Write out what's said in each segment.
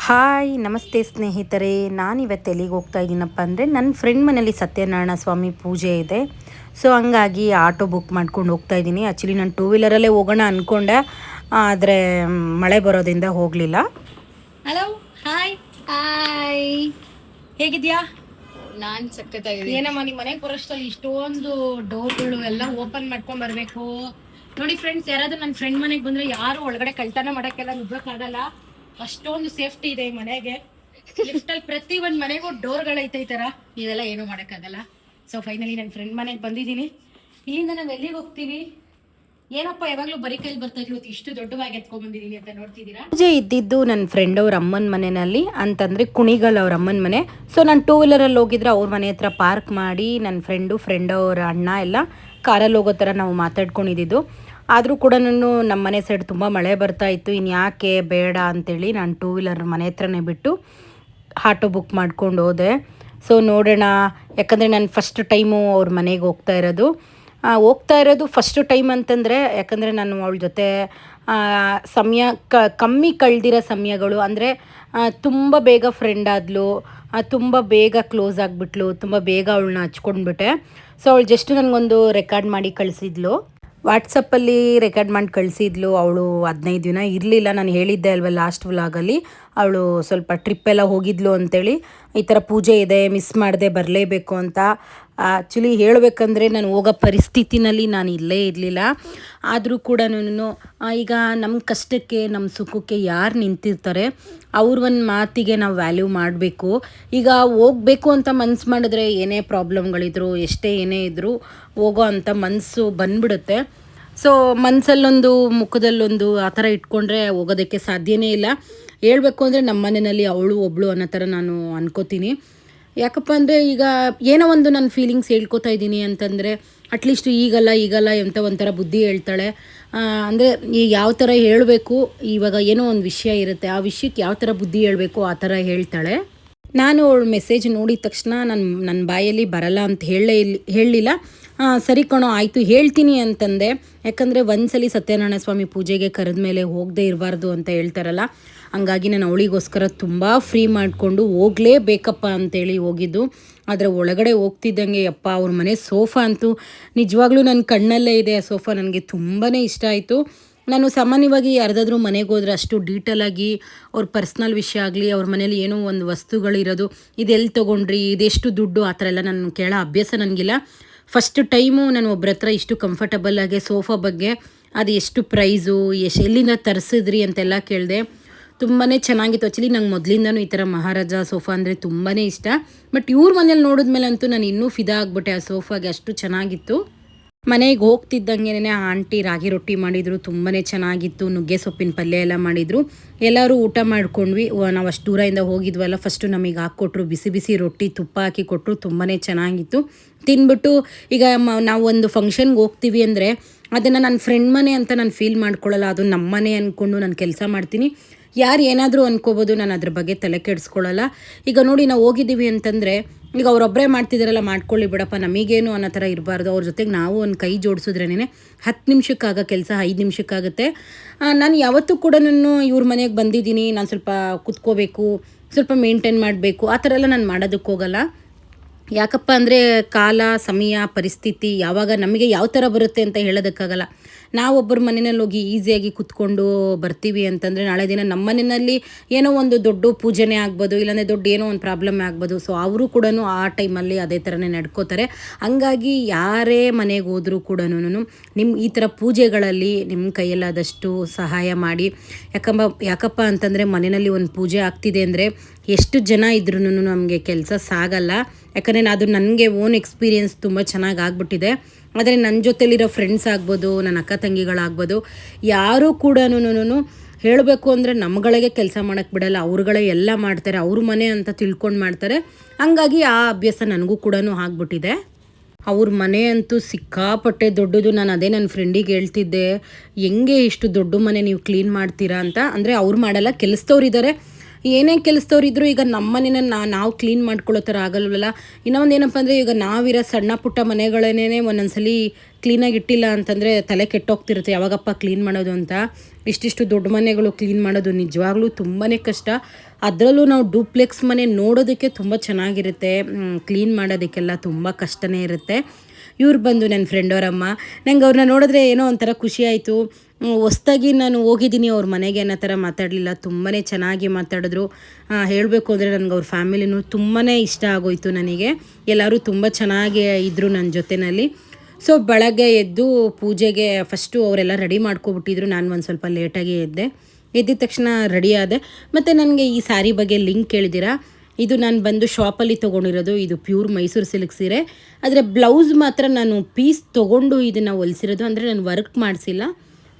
Hi ನಮಸ್ತೆ ಸ್ನೇಹಿತರೆ, ನಾನಿವತ್ತು ಎಲ್ಲಿಗೆ ಹೋಗ್ತಾ ಇದ್ದೀನಪ್ಪ ಅಂದರೆ ನನ್ನ ಫ್ರೆಂಡ್ ಮನೇಲಿ ಸತ್ಯನಾರಾಯಣ ಸ್ವಾಮಿ ಪೂಜೆ ಇದೆ. ಸೊ ಹಂಗಾಗಿ ಆಟೋ ಬುಕ್ ಮಾಡ್ಕೊಂಡು ಹೋಗ್ತಾ ಇದ್ದೀನಿ. ಆ್ಯಕ್ಚುಲಿ ನಾನು ಟೂ ವೀಲರಲ್ಲೇ ಹೋಗೋಣ ಅಂದ್ಕೊಂಡೆ, ಆದರೆ ಮಳೆ ಬರೋದ್ರಿಂದ ಹೋಗಲಿಲ್ಲ. ಹಲೋ, ಹಾಯ್ ಹಾಯ್, ಹೇಗಿದ್ಯಾ? ನಾನ್ ಸಕ್ಕತ್ತಾಗಿದ್ದೀನಿ. ಏನಮ್ಮ ನಿಮ್ಮ ಮನೆಗೆ ಬರೋಷ್ಟಲ್ಲಿ ಇಷ್ಟೊಂದು ಡೋರ್ಗಳು ಎಲ್ಲ ಓಪನ್ ಮಾಡ್ಕೊಂಡ್ ಬರ್ಬೇಕು. ನೋಡಿ ಫ್ರೆಂಡ್ಸ್, ಯಾರಾದ್ರೂ ನನ್ನ ಫ್ರೆಂಡ್ ಮನೆಗೆ ಬಂದ್ರೆ ಯಾರು ಒಳಗಡೆ ಕಳ್ತನ ಮಾಡಕ್ಕೆಲ್ಲ ನುಗ್ಗಕ್ಕಾಗಲ್ಲ. ಅಷ್ಟೊಂದು ಸೇಫ್ಟಿ ಇದೆ ಈ ಮನೆಗೆ. ಲಿಫ್ಟ್ ಅಲ್ಲಿ ಪ್ರತಿ ಒಂದ್ ಮನೆಗೂ ಡೋರ್ಗಳೈತೆ ಈ ತರ. ಇದೆಲ್ಲ ಏನು ಮಾಡಕ್ಕಾಗಲ್ಲ. ಸೊ ಫೈನಲಿ ನನ್ನ ಫ್ರೆಂಡ್ ಮನೆಗೆ ಬಂದಿದ್ದೀನಿ. ಇಲ್ಲಿಂದ ನಾವು ಎಲ್ಲಿಗೆ ಹೋಗ್ತೀವಿ? ಏನಪ್ಪ ಯಾವಾಗ್ಲೂ ಬರೀ ಕೈಲಿ ಬರ್ತಾ ಇದ್ವಿ, ಇಷ್ಟು ದೊಡ್ಡವಾಗಿ ಎತ್ಕೊಂಡ್ ಬಂದಿದ್ದೀನಿ ಅಂತ ನೋಡ್ತಿದ್ದೀರಾ. ಪೂಜೆ ಇದ್ದಿದ್ದು ನನ್ನ ಫ್ರೆಂಡ್ ಅವ್ರ ಅಮ್ಮನ ಮನೆಯಲ್ಲಿ, ಅಂತಂದರೆ ಕುಣಿಗಲ್ ಅವ್ರ ಅಮ್ಮನ ಮನೆ. ಸೊ ನಾನು ಟೂ ವೀಲರಲ್ಲಿ ಹೋಗಿದ್ರೆ ಅವ್ರ ಮನೆ ಹತ್ರ ಪಾರ್ಕ್ ಮಾಡಿ ನನ್ನ ಫ್ರೆಂಡ್ ಅವ್ರ ಅಣ್ಣ ಎಲ್ಲ ಕಾರಲ್ಲಿ ಹೋಗೋ ಥರ ನಾವು ಮಾತಾಡ್ಕೊಂಡಿದ್ದು. ಆದರೂ ಕೂಡ ನಮ್ಮ ಮನೆ ಸೈಡ್ ತುಂಬ ಮಳೆ ಬರ್ತಾ ಇತ್ತು. ಇನ್ನು ಯಾಕೆ ಬೇಡ ಅಂಥೇಳಿ ನಾನು ಟೂ ವೀಲರ್ ಮನೆ ಹತ್ರನೇ ಬಿಟ್ಟು ಆಟೋ ಬುಕ್ ಮಾಡ್ಕೊಂಡು ಹೋದೆ. ಸೊ ನೋಡೋಣ, ಯಾಕಂದರೆ ನಾನು ಫಸ್ಟ್ ಟೈಮು ಅವ್ರ ಮನೆಗೆ ಹೋಗ್ತಾ ಇರೋದು ಫಸ್ಟು ಟೈಮ್ ಅಂತಂದರೆ, ಯಾಕಂದರೆ ನಾನು ಅವಳ ಜೊತೆ ಸಮಯ ಕಮ್ಮಿ ಕಳೆದಿರೋ ಸಮಯಗಳು. ಅಂದರೆ ತುಂಬ ಬೇಗ ಫ್ರೆಂಡ್ ಆದಳು, ತುಂಬ ಬೇಗ ಕ್ಲೋಸ್ ಆಗಿಬಿಟ್ಲು, ತುಂಬ ಬೇಗ ಅವಳನ್ನ ಹಚ್ಕೊಂಡ್ಬಿಟ್ಟೆ. ಸೊ ಅವಳು ಜಸ್ಟ್ ನನಗೊಂದು ರೆಕಾರ್ಡ್ ಮಾಡಿ ಕಳಿಸಿದ್ಲು, ವಾಟ್ಸಪ್ಪಲ್ಲಿ ರೆಕಾರ್ಡ್ ಮಾಡಿ ಕಳಿಸಿದ್ಲು. ಅವಳು 15 ದಿನ ಇರಲಿಲ್ಲ. ನಾನು ಹೇಳಿದ್ದೆ ಅಲ್ವ ಲಾಸ್ಟ್ ವ್ಲಾಗಲ್ಲಿ, ಅವಳು ಸ್ವಲ್ಪ ಟ್ರಿಪ್ಪೆಲ್ಲ ಹೋಗಿದ್ಲು ಅಂಥೇಳಿ. ಈ ಥರ ಪೂಜೆ ಇದೆ, ಮಿಸ್ ಮಾಡದೆ ಬರಲೇಬೇಕು ಅಂತ. ಆ್ಯಕ್ಚುಲಿ ಹೇಳಬೇಕಂದ್ರೆ ನಾನು ಹೋಗೋ ಪರಿಸ್ಥಿತಿನಲ್ಲಿ ನಾನು ಇಲ್ಲೇ ಇರಲಿಲ್ಲ. ಆದರೂ ಕೂಡ ಈಗ ನಮ್ಮ ಕಷ್ಟಕ್ಕೆ ನಮ್ಮ ಸುಖಕ್ಕೆ ಯಾರು ನಿಂತಿರ್ತಾರೆ ಅವ್ರ ಒಂದು ಮಾತಿಗೆ ನಾವು ವ್ಯಾಲ್ಯೂ ಮಾಡಬೇಕು. ಈಗ ಹೋಗಬೇಕು ಅಂತ ಮನಸ್ಸು ಮಾಡಿದ್ರೆ ಏನೇ ಪ್ರಾಬ್ಲಮ್ಗಳಿದ್ರು, ಎಷ್ಟೇ ಏನೇ ಇದ್ದರೂ ಹೋಗೋ ಅಂಥ ಮನಸ್ಸು ಬಂದ್ಬಿಡುತ್ತೆ. ಸೊ ಮನಸ್ಸಲ್ಲೊಂದು ಮುಖದಲ್ಲೊಂದು ಆ ಥರ ಇಟ್ಕೊಂಡ್ರೆ ಹೋಗೋದಕ್ಕೆ ಸಾಧ್ಯನೇ ಇಲ್ಲ. ಹೇಳ್ಬೇಕು ಅಂದರೆ ನಮ್ಮ ಮನೆಯಲ್ಲಿ ಅವಳು ಒಬ್ಬಳು ಅನ್ನೋ ಥರ ನಾನು ಅನ್ಕೋತೀನಿ. ಯಾಕಪ್ಪ ಅಂದರೆ ಈಗ ಏನೋ ಒಂದು ನನ್ನ ಫೀಲಿಂಗ್ಸ್ ಹೇಳ್ಕೊತಾ ಇದ್ದೀನಿ ಅಂತಂದರೆ, ಅಟ್ಲೀಸ್ಟ್ ಈಗಲ್ಲ ಎಂಥ ಒಂಥರ ಬುದ್ಧಿ ಹೇಳ್ತಾಳೆ. ಅಂದರೆ ಯಾವ ಥರ ಹೇಳಬೇಕು, ಇವಾಗ ಏನೋ ಒಂದು ವಿಷಯ ಇರುತ್ತೆ, ಆ ವಿಷಯಕ್ಕೆ ಯಾವ ಥರ ಬುದ್ಧಿ ಹೇಳಬೇಕು ಆ ಥರ ಹೇಳ್ತಾಳೆ. ನಾನು ಅವಳ ಮೆಸೇಜ್ ನೋಡಿದ ತಕ್ಷಣ ನನ್ನ ಬಾಯಲ್ಲಿ ಬರಲ್ಲ ಅಂತ ಹೇಳಲಿಲ್ಲ. ಸರಿ ಕಣೋ ಆಯಿತು ಹೇಳ್ತೀನಿ ಅಂತಂದೆ. ಯಾಕಂದರೆ ಒಂದ್ಸಲಿ ಸತ್ಯನಾರಾಯಣ ಸ್ವಾಮಿ ಪೂಜೆಗೆ ಕರೆದ ಮೇಲೆ ಹೋಗದೆ ಇರಬಾರ್ದು ಅಂತ ಹೇಳ್ತಾರಲ್ಲ, ಹಂಗಾಗಿ ನಾನು ಅವಳಿಗೋಸ್ಕರ ತುಂಬ ಫ್ರೀ ಮಾಡಿಕೊಂಡು ಹೋಗಲೇಬೇಕಪ್ಪ ಅಂತೇಳಿ ಹೋಗಿದ್ದು. ಆದರೆ ಒಳಗಡೆ ಹೋಗ್ತಿದ್ದಂಗೆ ಯಪ್ಪ, ಅವ್ರ ಮನೆ ಸೋಫಾ ಅಂತೂ ನಿಜವಾಗ್ಲೂ ನನ್ನ ಕಣ್ಣಲ್ಲೇ ಇದೆ. ಆ ಸೋಫಾ ನನಗೆ ತುಂಬಾ ಇಷ್ಟ ಆಯಿತು. ನಾನು ಸಾಮಾನ್ಯವಾಗಿ ಯಾರ್ದಾದ್ರೂ ಮನೆಗೆ ಹೋದರೆ ಅಷ್ಟು ಡೀಟೇಲಾಗಿ ಅವ್ರ ಪರ್ಸ್ನಲ್ ವಿಷಯ ಆಗಲಿ, ಅವ್ರ ಮನೇಲಿ ಏನೋ ಒಂದು ವಸ್ತುಗಳಿರೋದು, ಇದೆಲ್ಲಿ ತೊಗೊಂಡ್ರಿ, ಇದೆಷ್ಟು ದುಡ್ಡು, ಆ ಥರ ಎಲ್ಲ ನಾನು ಕೇಳೋ ಅಭ್ಯಾಸ ನನಗಿಲ್ಲ. ಫಸ್ಟ್ ಟೈಮು ನಾನು ಒಬ್ಬರ ಹತ್ರ ಇಷ್ಟು ಕಂಫರ್ಟಬಲ್ಲಾಗಿ ಸೋಫಾ ಬಗ್ಗೆ, ಅದು ಎಷ್ಟು ಪ್ರೈಸು, ಎಲ್ಲಿಂದ ತರಿಸಿದ್ರಿ ಅಂತೆಲ್ಲ ಕೇಳಿದೆ. ತುಂಬಾ ಚೆನ್ನಾಗಿತ್ತು. ಆ್ಯಕ್ಚುಲಿ ನಂಗೆ ಮೊದಲಿಂದನೂ ಈ ಥರ ಮಹಾರಾಜ ಸೋಫಾ ಅಂದರೆ ತುಂಬಾ ಇಷ್ಟ. ಬಟ್ ಇವ್ರ ಮನೇಲಿ ನೋಡಿದ್ಮೇಲೆ ಅಂತೂ ನಾನು ಇನ್ನೂ ಫಿದಾ ಆಗಿಬಿಟ್ಟೆ ಆ ಸೋಫಾಗೆ, ಅಷ್ಟು ಚೆನ್ನಾಗಿತ್ತು. ಮನೆಗೆ ಹೋಗ್ತಿದ್ದಂಗೆ ಆಂಟಿ ರಾಗಿ ರೊಟ್ಟಿ ಮಾಡಿದರು, ತುಂಬಾ ಚೆನ್ನಾಗಿತ್ತು. ನುಗ್ಗೆ ಸೊಪ್ಪಿನ ಪಲ್ಯ ಎಲ್ಲ ಮಾಡಿದರು. ಎಲ್ಲರೂ ಊಟ ಮಾಡ್ಕೊಂಡ್ವಿ. ನಾವು ಅಷ್ಟು ದೂರದಿಂದ ಹೋಗಿದ್ವಲ್ಲ, ಫಸ್ಟು ನಮಗೆ ಹಾಕ್ಕೊಟ್ರು ಬಿಸಿ ಬಿಸಿ ರೊಟ್ಟಿ, ತುಪ್ಪ ಹಾಕಿ ಕೊಟ್ಟರು. ತುಂಬಾ ಚೆನ್ನಾಗಿತ್ತು. ತಿಂದ್ಬಿಟ್ಟು ಈಗ ನಾವು ಒಂದು ಫಂಕ್ಷನ್ಗೆ ಹೋಗ್ತೀವಿ ಅಂದರೆ ಅದನ್ನು ನನ್ನ ಫ್ರೆಂಡ್ ಮನೆ ಅಂತ ನಾನು ಫೀಲ್ ಮಾಡ್ಕೊಳ್ಳಲ್ಲ, ಅದು ನಮ್ಮ ಮನೆ ಅಂದ್ಕೊಂಡು ನಾನು ಕೆಲಸ ಮಾಡ್ತೀನಿ. ಯಾರು ಏನಾದರೂ ಅಂದ್ಕೋಬೋದು, ನಾನು ಅದ್ರ ಬಗ್ಗೆ ತಲೆ ಕೆಡಿಸ್ಕೊಳ್ಳಲ್ಲ. ಈಗ ನೋಡಿ, ನಾವು ಹೋಗಿದ್ದೀವಿ ಅಂತಂದರೆ ಈಗ ಅವರೊಬ್ಬರೇ ಮಾಡ್ತಿದ್ದಾರಲ್ಲ, ಮಾಡ್ಕೊಳ್ಳಿ ಬಿಡಪ್ಪ, ನಮಗೇನು ಅನ್ನೋ ಥರ ಇರಬಾರ್ದು. ಅವ್ರ ಜೊತೆಗೆ ನಾವು ಒಂದು ಕೈ ಜೋಡಿಸಿದ್ರೇನೆ 10 ನಿಮಿಷಕ್ಕಾಗೋ ಕೆಲಸ 5 ನಿಮಿಷಕ್ಕಾಗುತ್ತೆ. ನಾನು ಯಾವತ್ತೂ ಕೂಡ ಇವ್ರ ಮನೆಗೆ ಬಂದಿದ್ದೀನಿ, ನಾನು ಸ್ವಲ್ಪ ಕುತ್ಕೋಬೇಕು, ಸ್ವಲ್ಪ ಮೇಂಟೈನ್ ಮಾಡಬೇಕು, ಆ ಥರ ಎಲ್ಲ ನಾನು ಮಾಡೋದಕ್ಕೆ ಹೋಗಲ್ಲ. ಯಾಕಪ್ಪ ಅಂದರೆ ಕಾಲ, ಸಮಯ, ಪರಿಸ್ಥಿತಿ ಯಾವಾಗ ನಮಗೆ ಯಾವ ಥರ ಬರುತ್ತೆ ಅಂತ ಹೇಳೋದಕ್ಕಾಗಲ್ಲ. ನಾವೊಬ್ಬರ ಮನೆಯಲ್ಲಿ ಹೋಗಿ ಈಸಿಯಾಗಿ ಕುತ್ಕೊಂಡು ಬರ್ತೀವಿ ಅಂತಂದರೆ, ನಾಳೆ ದಿನ ನಮ್ಮ ಮನೆಯಲ್ಲಿ ಏನೋ ಒಂದು ದೊಡ್ಡ ಪೂಜೆನೇ ಆಗ್ಬೋದು, ಇಲ್ಲಾಂದರೆ ದೊಡ್ಡ ಏನೋ ಒಂದು ಪ್ರಾಬ್ಲಮ್ ಆಗ್ಬೋದು. ಸೊ ಅವರು ಕೂಡ ಆ ಟೈಮಲ್ಲಿ ಅದೇ ಥರನೇ ನಡ್ಕೋತಾರೆ. ಹಂಗಾಗಿ ಯಾರೇ ಮನೆಗೆ ಹೋದರೂ ಕೂಡ ನಿಮ್ಮ ಈ ಥರ ಪೂಜೆಗಳಲ್ಲಿ ನಿಮ್ಮ ಕೈಯಲ್ಲಾದಷ್ಟು ಸಹಾಯ ಮಾಡಿ. ಯಾಕಪ್ಪ ಅಂತಂದರೆ ಮನೆಯಲ್ಲಿ ಒಂದು ಪೂಜೆ ಆಗ್ತಿದೆ ಅಂದರೆ ಎಷ್ಟು ಜನ ಇದ್ರೂ ನಮಗೆ ಕೆಲಸ ಸಾಗಲ್ಲ. ಯಾಕಂದರೆ ಅದು ನನಗೆ ಓನ್ ಎಕ್ಸ್ಪೀರಿಯೆನ್ಸ್ ತುಂಬ ಚೆನ್ನಾಗಿ ಆಗ್ಬಿಟ್ಟಿದೆ. ಆದರೆ ನನ್ನ ಜೊತೆಲಿರೋ ಫ್ರೆಂಡ್ಸ್ ಆಗ್ಬೋದು, ನನ್ನ ಅಕ್ಕ ತಂಗಿಗಳಾಗ್ಬೋದು, ಯಾರೂ ಕೂಡ ಹೇಳಬೇಕು ಅಂದರೆ ನಮ್ಮಗಳಿಗೆ ಕೆಲಸ ಮಾಡೋಕ್ಕೆ ಬಿಡಲ್ಲ. ಅವ್ರುಗಳೇ ಎಲ್ಲ ಮಾಡ್ತಾರೆ, ಅವ್ರ ಮನೆ ಅಂತ ತಿಳ್ಕೊಂಡು ಮಾಡ್ತಾರೆ. ಹಂಗಾಗಿ ಆ ಅಭ್ಯಾಸ ನನಗೂ ಕೂಡ ಆಗ್ಬಿಟ್ಟಿದೆ. ಅವ್ರ ಮನೆ ಅಂತೂ ಸಿಕ್ಕಾಪಟ್ಟೆ ದೊಡ್ಡದು. ನಾನು ಅದೇ ನನ್ನ ಫ್ರೆಂಡಿಗೆ ಹೇಳ್ತಿದ್ದೆ, ಹೆಂಗೆ ಇಷ್ಟು ದೊಡ್ಡ ಮನೆ ನೀವು ಕ್ಲೀನ್ ಮಾಡ್ತೀರಾ ಅಂತ. ಅಂದರೆ ಅವ್ರು ಮಾಡಲ್ಲ, ಕೆಲಸದವ್ರು ಇದ್ದಾರೆ. ಏನೇ ಕೆಲಸದವ್ರು ಇದ್ದರೂ ಈಗ ನಮ್ಮ ಮನೆನ ನಾವು ಕ್ಲೀನ್ ಮಾಡ್ಕೊಳ್ಳೋ ಥರ ಆಗಲ್ವಲ್ಲ. ಇನ್ನೊಂದು ಏನಪ್ಪ ಅಂದರೆ ಈಗ ನಾವಿರೋ ಸಣ್ಣ ಪುಟ್ಟ ಮನೆಗಳನ್ನೇ ಒಂದೊಂದ್ಸಲಿ ಕ್ಲೀನಾಗಿ ಇಟ್ಟಿಲ್ಲ ಅಂತಂದರೆ ತಲೆ ಕೆಟ್ಟೋಗ್ತಿರುತ್ತೆ, ಯಾವಾಗಪ್ಪ ಕ್ಲೀನ್ ಮಾಡೋದು ಅಂತ. ಇಷ್ಟಿಷ್ಟು ದೊಡ್ಡ ಮನೆಗಳು ಕ್ಲೀನ್ ಮಾಡೋದು ನಿಜವಾಗ್ಲೂ ತುಂಬಾ ಕಷ್ಟ. ಅದರಲ್ಲೂ ನಾವು ಡೂಪ್ಲೆಕ್ಸ್ ಮನೆ ನೋಡೋದಕ್ಕೆ ತುಂಬ ಚೆನ್ನಾಗಿರುತ್ತೆ, ಕ್ಲೀನ್ ಮಾಡೋದಕ್ಕೆಲ್ಲ ತುಂಬ ಕಷ್ಟನೇ ಇರುತ್ತೆ. ಇವ್ರು ಬಂದು ನನ್ನ ಫ್ರೆಂಡ್ ಅವರಮ್ಮ. ನಂಗೆ ಅವ್ರನ್ನ ನೋಡಿದ್ರೆ ಏನೋ ಒಂಥರ ಖುಷಿ ಆಯಿತು. ಹೊಸ್ದಾಗಿ ನಾನು ಹೋಗಿದ್ದೀನಿ ಅವ್ರ ಮನೆಗೆ ಅನ್ನೋ ಥರ ಮಾತಾಡಲಿಲ್ಲ, ತುಂಬಾ ಚೆನ್ನಾಗಿ ಮಾತಾಡಿದ್ರು. ಹೇಳಬೇಕು ಅಂದರೆ ನನಗೆ ಅವ್ರ ಫ್ಯಾಮಿಲಿನೂ ತುಂಬಾ ಇಷ್ಟ ಆಗೋಯಿತು ನನಗೆ. ಎಲ್ಲರೂ ತುಂಬ ಚೆನ್ನಾಗಿ ಇದ್ದರು ನನ್ನ ಜೊತೆಯಲ್ಲಿ. ಸೊ ಬೆಳಗ್ಗೆ ಎದ್ದು ಪೂಜೆಗೆ ಫಸ್ಟು ಅವರೆಲ್ಲ ರೆಡಿ ಮಾಡ್ಕೊಬಿಟ್ಟಿದ್ರು. ನಾನು ಒಂದು ಸ್ವಲ್ಪ ಲೇಟಾಗಿ ಎದ್ದಿದ ತಕ್ಷಣ ರೆಡಿ ಆದೆ. ಮತ್ತು ನನಗೆ ಈ ಸ್ಯಾರಿ ಬಗ್ಗೆ ಲಿಂಕ್ ಕೇಳಿದ್ದೀರಾ, ಇದು ನಾನು ಬಂದು ಶಾಪಲ್ಲಿ ತೊಗೊಂಡಿರೋದು. ಇದು ಪ್ಯೂರ್ ಮೈಸೂರು ಸಿಲ್ಕ್ ಸೀರೆ. ಆದರೆ ಬ್ಲೌಸ್ ಮಾತ್ರ ನಾನು ಪೀಸ್ ತೊಗೊಂಡು ಇದನ್ನು ಹೊಲಿಸಿರೋದು, ಅಂದರೆ ನಾನು ವರ್ಕ್ ಮಾಡಿಸಿಲ್ಲ.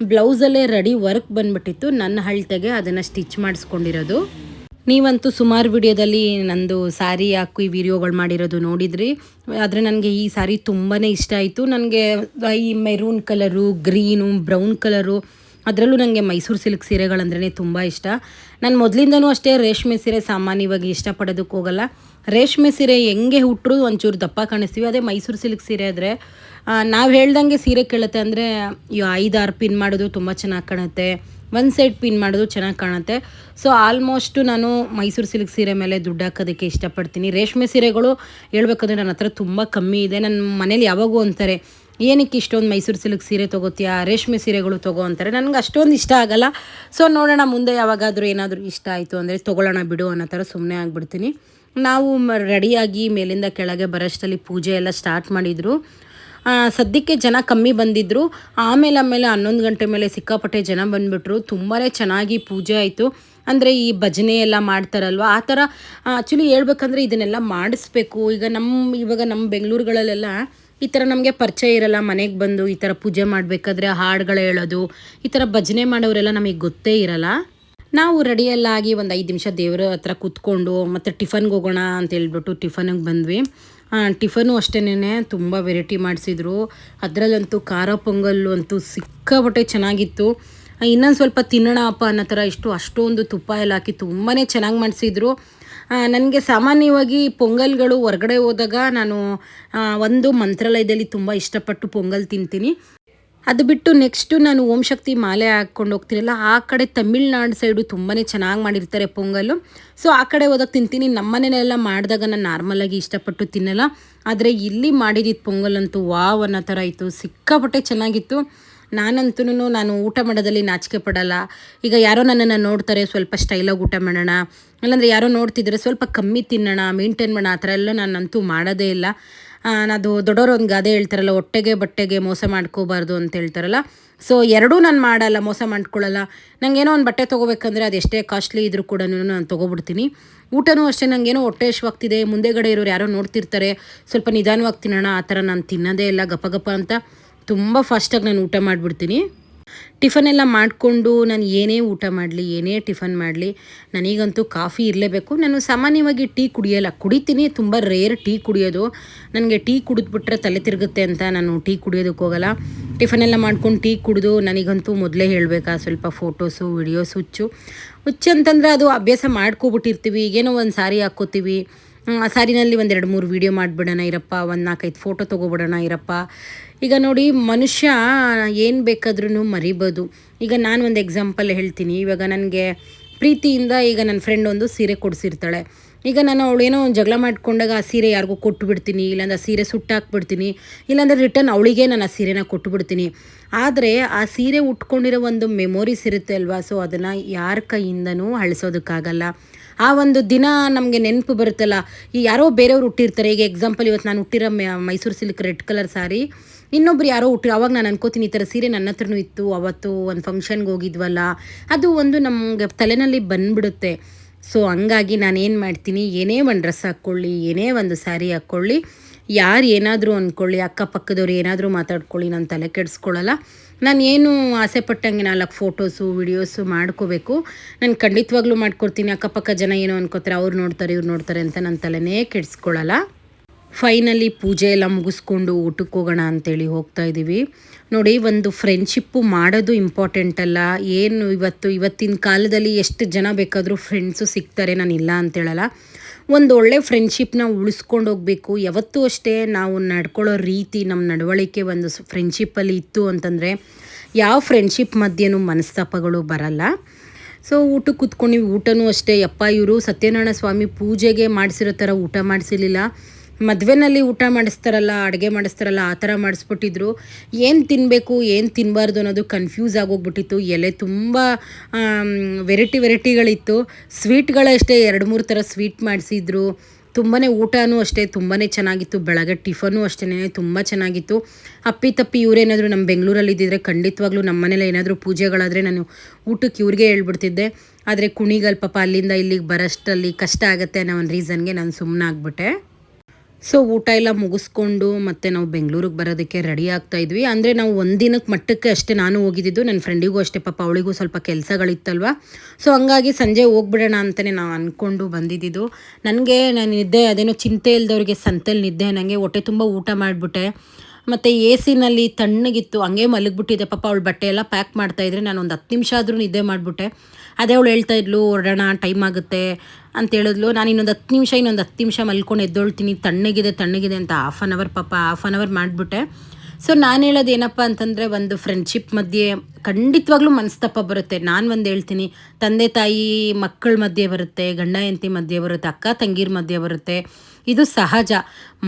ಬ್ಲೌಸಲ್ಲೇ ರೆಡಿ ವರ್ಕ್ ಬಂದುಬಿಟ್ಟಿತ್ತು, ನನ್ನ ಅಳತೆಗೆ ಅದನ್ನು ಸ್ಟಿಚ್ ಮಾಡಿಸ್ಕೊಂಡಿರೋದು. ನೀವಂತೂ ಸುಮಾರು ವಿಡಿಯೋದಲ್ಲಿ ನಂದು ಸ್ಯಾರಿ ಹಾಕಿ ಈ ವಿಡಿಯೋಗಳು ಮಾಡಿರೋದು ನೋಡಿದ್ರಿ. ಆದರೆ ನನಗೆ ಈ ಸ್ಯಾರಿ ತುಂಬಾ ಇಷ್ಟ ಆಯಿತು. ನನಗೆ ಈ maroon colour, green, brown colour, ಅದರಲ್ಲೂ ನನಗೆ ಮೈಸೂರು ಸಿಲ್ಕ್ ಸೀರೆಗಳಂದ್ರೇ ತುಂಬ ಇಷ್ಟ. ನಾನು ಮೊದಲಿಂದನೂ ಅಷ್ಟೇ ರೇಷ್ಮೆ ಸೀರೆ ಸಾಮಾನ್ಯವಾಗಿ ಇಷ್ಟಪಡೋದಕ್ಕೆ ಹೋಗಲ್ಲ. ರೇಷ್ಮೆ ಸೀರೆ ಹೆಂಗೆ ಹುಟ್ಟರು ಒಂಚೂರು ದಪ್ಪ ಕಾಣಿಸ್ತೀವಿ. ಅದೇ ಮೈಸೂರು ಸಿಲ್ಕ್ ಸೀರೆ ಆದರೆ ನಾವು ಹೇಳ್ದಂಗೆ ಸೀರೆ ಕೇಳುತ್ತೆ. ಅಂದರೆ 5-6 ಪಿನ್ ಮಾಡೋದು ತುಂಬ ಚೆನ್ನಾಗಿ ಕಾಣುತ್ತೆ, ಒಂದು ಸೈಡ್ ಪಿನ್ ಮಾಡೋದು ಚೆನ್ನಾಗಿ ಕಾಣುತ್ತೆ. ಸೊ ಆಲ್ಮೋಸ್ಟು ನಾನು ಮೈಸೂರು ಸಿಲ್ಕ್ ಸೀರೆ ಮೇಲೆ ದುಡ್ಡು ಹಾಕೋದಕ್ಕೆ ಇಷ್ಟಪಡ್ತೀನಿ. ರೇಷ್ಮೆ ಸೀರೆಗಳು ಹೇಳ್ಬೇಕಂದ್ರೆ ನನ್ನ ಹತ್ರ ತುಂಬ ಕಮ್ಮಿ ಇದೆ. ನನ್ನ ಮನೇಲಿ ಯಾವಾಗೂ ಅಂತಾರೆ, ಏನಕ್ಕೆ ಇಷ್ಟೊಂದು ಮೈಸೂರು ಸಿಲ್ಕ್ ಸೀರೆ ತೊಗೋತೀಯಾ, ರೇಷ್ಮೆ ಸೀರೆಗಳು ತೊಗೋ ಅಂತಾರೆ. ನನಗೆ ಅಷ್ಟೊಂದು ಇಷ್ಟ ಆಗಲ್ಲ. ಸೊ ನೋಡೋಣ ಮುಂದೆ ಯಾವಾಗಾದರೂ ಏನಾದರೂ ಇಷ್ಟ ಆಯಿತು ಅಂದರೆ ತೊಗೊಳ್ಳೋಣ ಬಿಡು ಅನ್ನೋ ಥರ ಸುಮ್ಮನೆ ಆಗಿಬಿಡ್ತೀನಿ. ನಾವು ರೆಡಿಯಾಗಿ ಮೇಲಿಂದ ಕೆಳಗೆ ಬರೋಷ್ಟರಲ್ಲಿ ಪೂಜೆ ಎಲ್ಲ ಸ್ಟಾರ್ಟ್ ಮಾಡಿದರು. ಸದ್ಯಕ್ಕೆ ಜನ ಕಮ್ಮಿ ಬಂದಿದ್ದರು. ಆಮೇಲೆ 11 ಗಂಟೆ ಮೇಲೆ ಸಿಕ್ಕಾಪಟ್ಟೆ ಜನ ಬಂದುಬಿಟ್ರು. ತುಂಬಾ ಚೆನ್ನಾಗಿ ಪೂಜೆ ಆಯಿತು. ಅಂದರೆ ಈ ಭಜನೆ ಎಲ್ಲ ಮಾಡ್ತಾರಲ್ವ ಆ ಥರ. ಆ್ಯಕ್ಚುಲಿ ಹೇಳ್ಬೇಕಂದ್ರೆ ಇದನ್ನೆಲ್ಲ ಮಾಡಿಸ್ಬೇಕು. ಇವಾಗ ನಮ್ಮ ಬೆಂಗಳೂರುಗಳಲ್ಲೆಲ್ಲ ಈ ಥರ ನಮಗೆ ಪರಿಚಯ ಇರಲ್ಲ. ಮನೆಗೆ ಬಂದು ಈ ಥರ ಪೂಜೆ ಮಾಡಬೇಕಾದ್ರೆ ಹಾಡುಗಳು ಹೇಳೋದು, ಈ ಥರ ಭಜನೆ ಮಾಡೋರೆಲ್ಲ ನಮಗೆ ಗೊತ್ತೇ ಇರಲ್ಲ. ನಾವು ರೆಡಿಯೆಲ್ಲ ಆಗಿ ಒಂದು 5 ನಿಮಿಷ ದೇವರ ಹತ್ರ ಕೂತ್ಕೊಂಡು ಮತ್ತು ಟಿಫನ್ಗೆ ಹೋಗೋಣ ಅಂತ ಹೇಳ್ಬಿಟ್ಟು ಟಿಫನ್ಗೆ ಬಂದ್ವಿ. ಟಿಫನು ಅಷ್ಟೇನೆ ತುಂಬ ವೆರೈಟಿ ಮಾಡಿಸಿದ್ರು. ಅದರಲ್ಲಂತೂ ಖಾರ ಪೊಂಗಲ್ಲು ಅಂತೂ ಸಿಕ್ಕಾಪಟ್ಟೆ ಚೆನ್ನಾಗಿತ್ತು. ಇನ್ನೊಂದು ಸ್ವಲ್ಪ ತಿನ್ನೋಣ ಅಪ್ಪ ಅನ್ನೋ ಥರ ಅಷ್ಟೊಂದು ತುಪ್ಪ ಎಲ್ಲ ಹಾಕಿ ತುಂಬಾ ಚೆನ್ನಾಗಿ ಮಾಡಿಸಿದ್ರು. ನನಗೆ ಸಾಮಾನ್ಯವಾಗಿ ಪೊಂಗಲ್ಗಳು ಹೊರಗಡೆ ಹೋದಾಗ ನಾನು ಒಂದು ಮಂತ್ರಾಲಯದಲ್ಲಿ ತುಂಬ ಇಷ್ಟಪಟ್ಟು ಪೊಂಗಲ್ ತಿಂತೀನಿ. ಅದು ಬಿಟ್ಟು ನೆಕ್ಸ್ಟು ನಾನು ಓಂ ಶಕ್ತಿ ಮಾಲೆ ಹಾಕ್ಕೊಂಡು ಹೋಗ್ತೀನಲ್ಲ, ಆ ಕಡೆ ತಮಿಳ್ನಾಡು ಸೈಡು ತುಂಬಾ ಚೆನ್ನಾಗಿ ಮಾಡಿರ್ತಾರೆ ಪೊಂಗಲ್ಲು. ಸೊ ಆ ಕಡೆ ಹೋದಾಗ ತಿಂತೀನಿ. ನಮ್ಮ ಮನೆಯಲ್ಲೆಲ್ಲ ಮಾಡಿದಾಗ ನಾನು ನಾರ್ಮಲಾಗಿ ಇಷ್ಟಪಟ್ಟು ತಿನ್ನಲ್ಲ. ಆದರೆ ಇಲ್ಲಿ ಮಾಡಿದ್ದಿದ್ದು ಪೊಂಗಲ್ಲಂತೂ ವಾವ್ ಅನ್ನೋ ಥರ ಇತ್ತು, ಸಿಕ್ಕಾಪಟ್ಟೆ ಚೆನ್ನಾಗಿತ್ತು. ನಾನು ಊಟ ಮಾಡೋದಲ್ಲಿ ನಾಚಿಕೆ ಪಡಲ್ಲ. ಈಗ ಯಾರೋ ನನ್ನನ್ನು ನೋಡ್ತಾರೆ, ಸ್ವಲ್ಪ ಸ್ಟೈಲಾಗಿ ಊಟ ಮಾಡೋಣ, ಇಲ್ಲಾಂದರೆ ಯಾರೋ ನೋಡ್ತಿದ್ರೆ ಸ್ವಲ್ಪ ಕಮ್ಮಿ ತಿನ್ನೋಣ, ಮೇಂಟೈನ್ ಮಾಡೋಣ, ಆ ಥರ ಎಲ್ಲ ನಾನಂತೂ ಮಾಡೋದೇ ಇಲ್ಲ. ಅದು ದೊಡ್ಡವರು ಒಂದು ಗಾದೆ ಹೇಳ್ತಾರಲ್ಲ, ಹೊಟ್ಟೆಗೆ ಬಟ್ಟೆಗೆ ಮೋಸ ಮಾಡ್ಕೋಬಾರ್ದು ಅಂತ ಹೇಳ್ತಾರಲ್ಲ. ಸೊ ಎರಡೂ ನಾನು ಮಾಡಲ್ಲ, ಮೋಸ ಮಾಡ್ಕೊಳ್ಳಲ್ಲ. ನನಗೇನೋ ಒಂದು ಬಟ್ಟೆ ತೊಗೋಬೇಕಂದ್ರೆ ಅದು ಎಷ್ಟೇ ಕಾಸ್ಟ್ಲಿ ಇದ್ರೂ ಕೂಡ ನಾನು ತೊಗೊಬಿಡ್ತೀನಿ. ಊಟನೂ ಅಷ್ಟೇ, ನನಗೇನೋ ಹೊಟ್ಟೆ ಹಶ್ವಾಗ್ತಿದೆ, ಮುಂದೆಗಡೆ ಇರೋರು ಯಾರೋ ನೋಡ್ತಿರ್ತಾರೆ, ಸ್ವಲ್ಪ ನಿಧಾನವಾಗಿ ತಿನ್ನೋಣ, ಆ ಥರ ನಾನು ತಿನ್ನೋದೇ ಇಲ್ಲ. ಗಪ ಅಂತ ತುಂಬ ಫಾಸ್ಟಾಗಿ ನಾನು ಊಟ ಮಾಡಿಬಿಡ್ತೀನಿ. ಟಿಫನೆಲ್ಲ ಮಾಡಿಕೊಂಡು ನಾನು ಏನೇ ಊಟ ಮಾಡಲಿ, ಏನೇ ಟಿಫನ್ ಮಾಡಲಿ, ನನಗಂತೂ ಕಾಫಿ ಇರಲೇಬೇಕು. ನಾನು ಸಾಮಾನ್ಯವಾಗಿ ಟೀ ಕುಡಿತೀನಿ, ತುಂಬ ರೇರ್ ಟೀ ಕುಡಿಯೋದು. ನನಗೆ ಟೀ ಕುಡಿದ್ಬಿಟ್ರೆ ತಲೆ ತಿರುಗುತ್ತೆ ಅಂತ ನಾನು ಟೀ ಕುಡಿಯೋದಕ್ಕೆ ಹೋಗಲ್ಲ. ಟಿಫನೆಲ್ಲ ಮಾಡ್ಕೊಂಡು ಟೀ ಕುಡಿದು ನನಗಂತೂ ಮೊದಲೇ ಹೇಳಬೇಕಾ ಸ್ವಲ್ಪ ಫೋಟೋಸು ವಿಡಿಯೋಸ್ ಹುಚ್ಚು ಅಂತಂದರೆ ಅದು ಅಭ್ಯಾಸ ಮಾಡ್ಕೊಬಿಟ್ಟಿರ್ತೀವಿ. ಈಗೇನೋ ಒಂದು ಸಾರಿ ಹಾಕ್ಕೋತೀವಿ, ಆ ಸಾರಿನಲ್ಲಿ 1-2-3 ವೀಡಿಯೋ ಮಾಡಿಬಿಡೋಣ ಇರಪ್ಪ, 4-5 ಫೋಟೋ ತೊಗೊಬಿಡೋಣ ಇರಪ್ಪ. ಈಗ ನೋಡಿ, ಮನುಷ್ಯ ಏನು ಬೇಕಾದ್ರೂ ಮರಿಬೋದು. ಈಗ ನಾನು ಒಂದು ಎಕ್ಸಾಂಪಲ್ ಹೇಳ್ತೀನಿ. ಇವಾಗ ನನಗೆ ಪ್ರೀತಿಯಿಂದ ಈಗ ನನ್ನ ಫ್ರೆಂಡ್ ಒಂದು ಸೀರೆ ಕೊಡಿಸಿರ್ತಾಳೆ. ಈಗ ನಾನು ಅವಳೇನೋ ಒಂದು ಜಗಳ ಮಾಡ್ಕೊಂಡಾಗ ಆ ಸೀರೆ ಯಾರಿಗೂ ಕೊಟ್ಟು ಬಿಡ್ತೀನಿ, ಇಲ್ಲಾಂದ್ರೆ ಆ ಸೀರೆ ಸುಟ್ಟಾಕ್ಬಿಡ್ತೀನಿ, ಇಲ್ಲಾಂದರೆ ರಿಟರ್ನ್ ಅವಳಿಗೆ ನಾನು ಆ ಸೀರೆನ ಕೊಟ್ಟು ಬಿಡ್ತೀನಿ. ಆದರೆ ಆ ಸೀರೆ ಉಟ್ಕೊಂಡಿರೋ ಒಂದು ಮೆಮೊರೀಸ್ ಇರುತ್ತೆ ಅಲ್ವಾ, ಸೊ ಅದನ್ನು ಯಾರ ಕೈಯಿಂದನೂ ಅಳಿಸೋದಕ್ಕಾಗಲ್ಲ. ಆ ಒಂದು ದಿನ ನಮಗೆ ನೆನಪು ಬರುತ್ತಲ್ಲ. ಈ ಯಾರೋ ಬೇರೆಯವ್ರು ಹುಟ್ಟಿರ್ತಾರೆ. ಈಗ ಎಕ್ಸಾಂಪಲ್ ಇವತ್ತು ನಾನು ಹುಟ್ಟಿರೋ ಮೈಸೂರು ಸಿಲ್ಕ್ ರೆಡ್ ಕಲರ್ ಸಾರಿ ಇನ್ನೊಬ್ರು ಯಾರೋ ಅವಾಗ ನಾನು ಅನ್ಕೋತೀನಿ ಈ ಥರ ಸೀರೆ ನನ್ನ ಹತ್ರನೂ ಇತ್ತು, ಅವತ್ತು ಒಂದು ಫಂಕ್ಷನ್ಗೆ ಹೋಗಿದ್ವಲ್ಲ, ಅದು ಒಂದು ನಮಗೆ ತಲೆನಲ್ಲಿ ಬಂದ್ಬಿಡುತ್ತೆ. ಸೊ ಹಂಗಾಗಿ ನಾನೇನು ಮಾಡ್ತೀನಿ, ಏನೇ ಒಂದು ಡ್ರೆಸ್ ಹಾಕ್ಕೊಳ್ಳಿ, ಏನೇ ಒಂದು ಸ್ಯಾರಿ ಹಾಕ್ಕೊಳ್ಳಿ, ಯಾರು ಏನಾದರೂ ಅಂದ್ಕೊಳ್ಳಿ, ಅಕ್ಕಪಕ್ಕದವ್ರು ಏನಾದರೂ ಮಾತಾಡ್ಕೊಳ್ಳಿ, ನಾನು ತಲೆ ಕೆಡಿಸ್ಕೊಳ್ಳಲ್ಲ. ನಾನು ಏನು ಆಸೆ ಪಟ್ಟಂಗೆ 4 ಫೋಟೋಸು ವಿಡಿಯೋಸು ಮಾಡ್ಕೋಬೇಕು, ನಾನು ಖಂಡಿತವಾಗ್ಲೂ ಮಾಡ್ಕೊಡ್ತೀನಿ. ಅಕ್ಕಪಕ್ಕ ಜನ ಏನೋ ಅನ್ಕೋತಾರೆ, ಅವ್ರು ನೋಡ್ತಾರೆ ಇವ್ರು ನೋಡ್ತಾರೆ ಅಂತ ನಾನು ತಲೆನೇ ಕೆಡಿಸ್ಕೊಳ್ಳಲ್ಲ. ಫೈನಲಿ ಪೂಜೆ ಎಲ್ಲ ಮುಗಿಸ್ಕೊಂಡು ಊಟಕ್ಕೆ ಹೋಗೋಣ ಅಂತೇಳಿ ಹೋಗ್ತಾ ಇದ್ದೀವಿ. ನೋಡಿ, ಒಂದು ಫ್ರೆಂಡ್ಶಿಪ್ಪು ಮಾಡೋದು ಇಂಪಾರ್ಟೆಂಟ್ ಅಲ್ಲ. ಏನು ಇವತ್ತಿನ ಕಾಲದಲ್ಲಿ ಎಷ್ಟು ಜನ ಬೇಕಾದರೂ ಫ್ರೆಂಡ್ಸು ಸಿಗ್ತಾರೆ, ನಾನು ಇಲ್ಲ ಅಂತೇಳಲ್ಲ. ಒಂದು ಒಳ್ಳೆ ಫ್ರೆಂಡ್ಶಿಪ್ನ ಉಳಿಸ್ಕೊಂಡು ಹೋಗಬೇಕು. ಯಾವತ್ತೂ ಅಷ್ಟೇ ನಾವು ನಡ್ಕೊಳ್ಳೋ ರೀತಿ, ನಮ್ಮ ನಡವಳಿಕೆ ಒಂದು ಫ್ರೆಂಡ್ಶಿಪ್ಪಲ್ಲಿ ಇತ್ತು ಅಂತಂದರೆ ಯಾವ ಫ್ರೆಂಡ್ಶಿಪ್ ಮಧ್ಯೆನೂ ಮನಸ್ತಾಪಗಳು ಬರಲ್ಲ. ಸೊ ಊಟಕ್ಕೆ ಕೂತ್ಕೊಂಡಿವಿ. ಊಟನೂ ಅಷ್ಟೇ, ಯಪ್ಪ ಇವರು ಸತ್ಯನಾರಾಯಣ ಸ್ವಾಮಿ ಪೂಜೆಗೆ ಮಾಡಿಸಿರೋ ಥರ ಊಟ ಮಾಡಿಸಿರಲಿಲ್ಲ. ಮದುವೆನಲ್ಲಿ ಊಟ ಮಾಡಿಸ್ತಾರಲ್ಲ, ಅಡುಗೆ ಮಾಡಿಸ್ತಾರಲ್ಲ, ಆ ಥರ ಮಾಡಿಸ್ಬಿಟ್ಟಿದ್ರು. ಏನು ತಿನ್ನಬೇಕು ಏನು ತಿನ್ನಬಾರ್ದು ಅನ್ನೋದು ಕನ್ಫ್ಯೂಸ್ ಆಗೋಗ್ಬಿಟ್ಟಿತ್ತು. ಎಲೆ ತುಂಬ ವೆರೈಟಿಗಳಿತ್ತು. ಸ್ವೀಟ್ಗಳಷ್ಟೇ 2-3 ಥರ ಸ್ವೀಟ್ ಮಾಡಿಸಿದ್ರು. ತುಂಬಾ ಊಟನೂ ಅಷ್ಟೇ ತುಂಬಾ ಚೆನ್ನಾಗಿತ್ತು. ಬೆಳಗ್ಗೆ ಟಿಫನು ಅಷ್ಟೇ ತುಂಬ ಚೆನ್ನಾಗಿತ್ತು. ಅಪ್ಪಿತಪ್ಪಿ ಇವರೇನಾದರೂ ನಮ್ಮ ಬೆಂಗಳೂರಲ್ಲಿ ಇದ್ದಿದ್ರೆ ಖಂಡಿತವಾಗ್ಲೂ ನಮ್ಮ ಮನೇಲಿ ಏನಾದರೂ ಪೂಜೆಗಳಾದರೆ ನಾನು ಊಟಕ್ಕೆ ಇವ್ರಿಗೆ ಹೇಳ್ಬಿಡ್ತಿದ್ದೆ. ಆದರೆ ಕುಣಿಗಲ್ ಪಾಪ ಅಲ್ಲಿಂದ ಇಲ್ಲಿಗೆ ಬರೋಷ್ಟರಲ್ಲಿ ಕಷ್ಟ ಆಗುತ್ತೆ ಅನ್ನೋ ಒಂದು ರೀಸನ್ಗೆ ನಾನು ಸುಮ್ಮನೆ ಆಗ್ಬಿಟ್ಟೆ. ಸೊ ಊಟ ಎಲ್ಲ ಮುಗಿಸ್ಕೊಂಡು ಮತ್ತು ನಾವು ಬೆಂಗಳೂರಿಗೆ ಬರೋದಕ್ಕೆ ರೆಡಿ ಆಗ್ತಾಯಿದ್ವಿ. ಅಂದರೆ ನಾವು ಒಂದಿನಕ್ಕೆ ಮಟ್ಟಕ್ಕೆ ಅಷ್ಟೇ ನಾನು ಹೋಗಿದ್ದಿದ್ದು. ನನ್ನ ಫ್ರೆಂಡಿಗೂ ಅಷ್ಟೇ, ಪಾಪ ಅವಳಿಗೂ ಸ್ವಲ್ಪ ಕೆಲಸಗಳಿತ್ತಲ್ವ. ಸೊ ಹಂಗಾಗಿ ಸಂಜೆ ಹೋಗ್ಬಿಡೋಣ ಅಂತಲೇ ನಾವು ಅಂದ್ಕೊಂಡು ಬಂದಿದ್ದು. ನನಗೆ ನಾನು ನಿದ್ದೆ ಅದೇನೋ ಚಿಂತೆ ಇಲ್ದವ್ರಿಗೆ ಸಂತೆಯಲ್ಲಿ ನಿದ್ದೆ, ನನಗೆ ಹೊಟ್ಟೆ ತುಂಬ ಊಟ ಮಾಡಿಬಿಟ್ಟೆ. ಮತ್ತು ಎ ಸಿನಲ್ಲಿ ತಣ್ಣಗಿತ್ತು, ಹಂಗೆ ಮಲಗಿಬಿಟ್ಟಿದ್ದೆ. ಪಾಪ ಅವಳು ಬಟ್ಟೆ ಎಲ್ಲ ಪ್ಯಾಕ್ ಮಾಡ್ತಾಯಿದ್ರೆ ನಾನು ಒಂದು 10 ನಿಮಿಷ ಆದರೂ ನಿದ್ದೆ ಮಾಡಿಬಿಟ್ಟೆ. ಅದೇ ಅವಳು ಹೇಳ್ತಾಯಿದ್ಲು, ಹೊರಡೋಣ ಟೈಮ್ ಆಗುತ್ತೆ ಅಂತ ಹೇಳಿದ್ಲು. ನಾನು ಇನ್ನೊಂದು 10 ನಿಮಿಷ ಮಲ್ಕೊಂಡು ಎದ್ದೊಳ್ತೀನಿ, ತಣ್ಣಗಿದೆ ಅಂತ ಹಾಫ್ ಆನ್ ಅವರ್ ಮಾಡಿಬಿಟ್ಟೆ. ಸೊ ನಾನು ಹೇಳೋದು ಏನಪ್ಪ ಅಂತಂದರೆ, ಒಂದು ಫ್ರೆಂಡ್ಶಿಪ್ ಮಧ್ಯೆ ಖಂಡಿತವಾಗ್ಲೂ ಮನಸ್ತಾಪ ಬರುತ್ತೆ. ನಾನು ಒಂದು ಹೇಳ್ತೀನಿ, ತಂದೆ ತಾಯಿ ಮಕ್ಕಳ ಮಧ್ಯೆ ಬರುತ್ತೆ, ಗಂಡ ಹೆಂಡತಿ ಮಧ್ಯೆ ಬರುತ್ತೆ, ಅಕ್ಕ ತಂಗಿರ ಮಧ್ಯೆ ಬರುತ್ತೆ. ಇದು ಸಹಜ.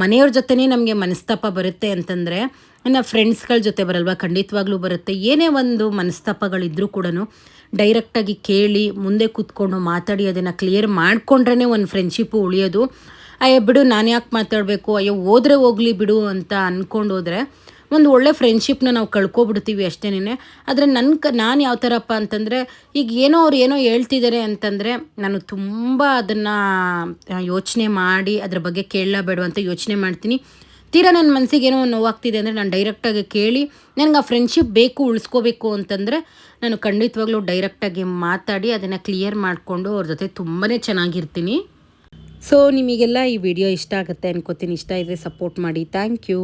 ಮನೆಯವ್ರ ಜೊತೆನೇ ನಮಗೆ ಮನಸ್ತಾಪ ಬರುತ್ತೆ ಅಂತಂದರೆ ಇನ್ನು ಫ್ರೆಂಡ್ಸ್ಗಳ ಜೊತೆ ಬರಲ್ವ? ಖಂಡಿತವಾಗ್ಲೂ ಬರುತ್ತೆ. ಏನೇ ಒಂದು ಮನಸ್ತಾಪಗಳಿದ್ರೂ ಕೂಡ ಡೈರೆಕ್ಟಾಗಿ ಕೇಳಿ ಮುಂದೆ ಕೂತ್ಕೊಂಡು ಮಾತಾಡಿ ಅದನ್ನು ಕ್ಲಿಯರ್ ಮಾಡಿಕೊಂಡ್ರೇ ಒಂದು ಫ್ರೆಂಡ್ಶಿಪ್ಪು ಉಳಿಯೋದು. ಅಯ್ಯೋ ಬಿಡು, ನಾನು ಯಾಕೆ ಮಾತಾಡಬೇಕು, ಅಯ್ಯೋ ಹೋದರೆ ಹೋಗಲಿ ಬಿಡು ಅಂತ ಅಂದ್ಕೊಂಡು ಹೋದರೆ ಒಂದು ಒಳ್ಳೆ ಫ್ರೆಂಡ್ಶಿಪ್ನ ನಾವು ಕಳ್ಕೊಬಿಡ್ತೀವಿ ಅಷ್ಟೇನೆ. ಆದರೆ ನಾನು ಯಾವ ಥರಪ್ಪ ಅಂತಂದರೆ, ಈಗ ಅವ್ರು ಏನೋ ಹೇಳ್ತಿದ್ದಾರೆ ಅಂತಂದರೆ ನಾನು ತುಂಬ ಅದನ್ನು ಯೋಚನೆ ಮಾಡಿ ಅದ್ರ ಬಗ್ಗೆ ಕೇಳಬೇಡ ಅಂತ ಯೋಚನೆ ಮಾಡ್ತೀನಿ. ತೀರಾ ನನ್ನ ಮನಸ್ಸಿಗೆ ಏನೋ ನೋವಾಗ್ತಿದೆ ಅಂದರೆ ನಾನು ಡೈರೆಕ್ಟಾಗಿ ಕೇಳಿ, ನನಗೆ ಆ ಫ್ರೆಂಡ್ಶಿಪ್ ಬೇಕು, ಉಳಿಸ್ಕೋಬೇಕು ಅಂತಂದರೆ ನಾನು ಖಂಡಿತವಾಗ್ಲೂ ಡೈರೆಕ್ಟಾಗಿ ಮಾತಾಡಿ ಅದನ್ನು ಕ್ಲಿಯರ್ ಮಾಡಿಕೊಂಡು ಅವ್ರ ಜೊತೆ ತುಂಬಾ ಚೆನ್ನಾಗಿರ್ತೀನಿ. ಸೊ ನಿಮಗೆಲ್ಲ ಈ ವಿಡಿಯೋ ಇಷ್ಟ ಆಗುತ್ತೆ ಅನ್ಕೋತೀನಿ. ಇಷ್ಟ ಇದ್ದರೆ ಸಪೋರ್ಟ್ ಮಾಡಿ. Thank you.